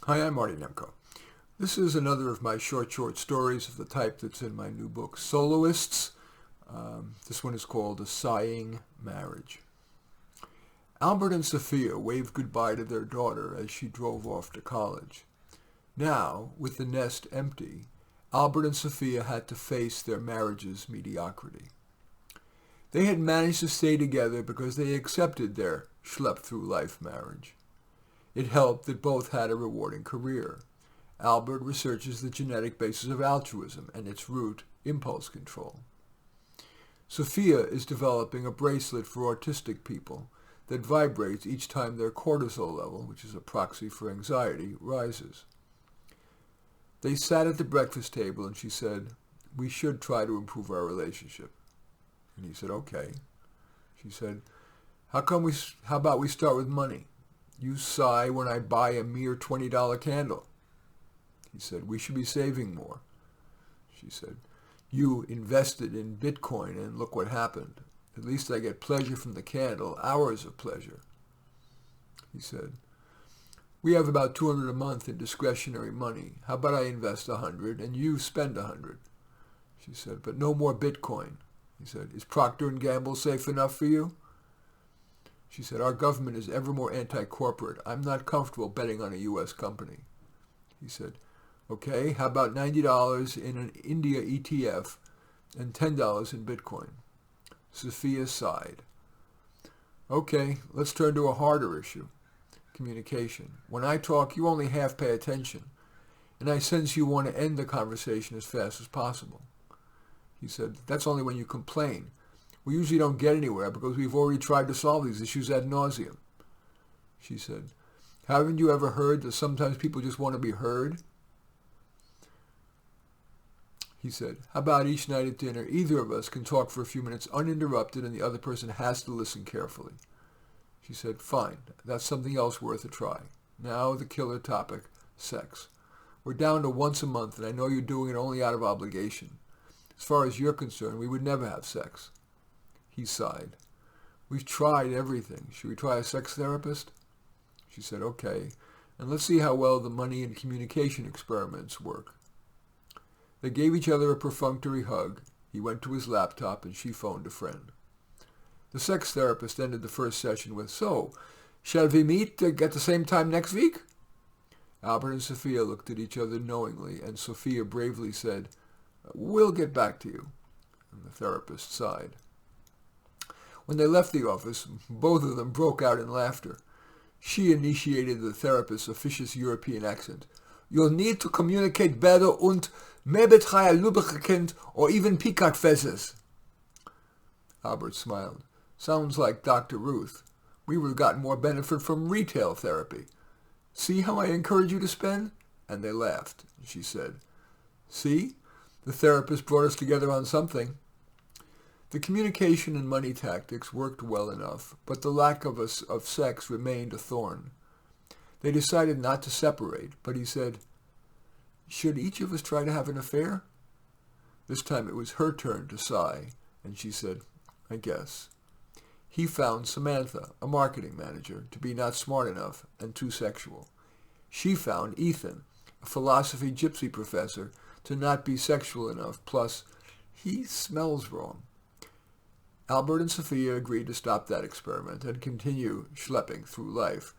Hi, I'm Marty Nemko. This is another of my short stories of the type that's in my new book, Soloists. This one is called A Sighing Marriage. Albert and Sophia waved goodbye to their daughter as she drove off to college. Now, with the nest empty, Albert and Sophia had to face their marriage's mediocrity. They had managed to stay together because they accepted their schlep-through-life marriage. It helped that both had a rewarding career. Albert researches the genetic basis of altruism and its root, impulse control. Sophia is developing a bracelet for autistic people that vibrates each time their cortisol level, which is a proxy for anxiety, rises. They sat at the breakfast table and she said, "We should try to improve our relationship." And he said, "Okay." She said, How about we start with money? You sigh when I buy a mere $20 candle." He said, "We should be saving more." She said, "You invested in Bitcoin and look what happened. At least I get pleasure from the candle, hours of pleasure." He said, "We have about $200 a month in discretionary money. How about I invest $100 and you spend $100? She said, "But no more Bitcoin." He said, "Is Procter & Gamble safe enough for you?" She said, "Our government is ever more anti-corporate. I'm not comfortable betting on a U.S. company." He said, "Okay, how about $90 in an India ETF and $10 in Bitcoin?" Sophia sighed. "Okay, let's turn to a harder issue. Communication. When I talk, you only half pay attention, and I sense you want to end the conversation as fast as possible." He said, "That's only when you complain. We usually don't get anywhere because we've already tried to solve these issues ad nauseum." She said, "Haven't you ever heard that sometimes people just want to be heard?" He said, "How about each night at dinner, either of us can talk for a few minutes uninterrupted and the other person has to listen carefully?" She said, "Fine, that's something else worth a try. Now the killer topic, sex. We're down to once a month and I know you're doing it only out of obligation. As far as you're concerned, we would never have sex." He sighed. "We've tried everything. Should we try a sex therapist?" She said, "Okay, and let's see how well the money and communication experiments work." They gave each other a perfunctory hug. He went to his laptop and she phoned a friend. The sex therapist ended the first session with, "So, shall we meet at the same time next week?" Albert and Sophia looked at each other knowingly, and Sophia bravely said, "We'll get back to you." And the therapist sighed. When they left the office, both of them broke out in laughter. She initiated the therapist's officious European accent. "You'll need to communicate better und mehr betreiben lubricant or even peacock feathers." Albert smiled. "Sounds like Dr. Ruth. We would have gotten more benefit from retail therapy. See how I encourage you to spend?" And they laughed. She said, "See? The therapist brought us together on something." The communication and money tactics worked well enough, but the lack of sex remained a thorn. They decided not to separate, but he said, "Should each of us try to have an affair?" This time it was her turn to sigh, and she said, "I guess." He found Samantha, a marketing manager, to be not smart enough and too sexual. She found Ethan, a philosophy gypsy professor, to not be sexual enough, plus he smells wrong. Albert and Sophia agreed to stop that experiment and continue schlepping through life,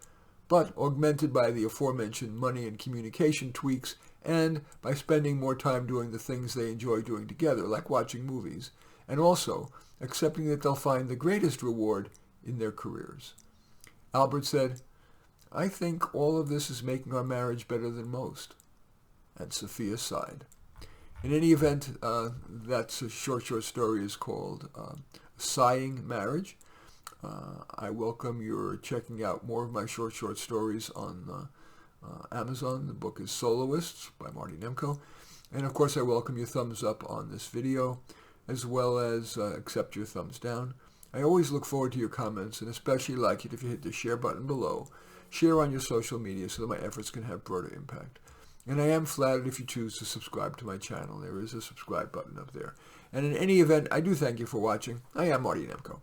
but augmented by the aforementioned money and communication tweaks and by spending more time doing the things they enjoy doing together, like watching movies, and also accepting that they'll find the greatest reward in their careers. Albert said, "I think all of this is making our marriage better than most." And Sophia sighed. In any event, that's a short story is called Sighing Marriage. I welcome your checking out more of my short stories on Amazon. The book is Soloists by Marty Nemko. And of course, I welcome your thumbs up on this video, as well as accept your thumbs down. I always look forward to your comments, and especially like it if you hit the share button below. Share on your social media so that my efforts can have broader impact. And I am flattered if you choose to subscribe to my channel. There is a subscribe button up there. And in any event, I do thank you for watching. I am Marty Nemko.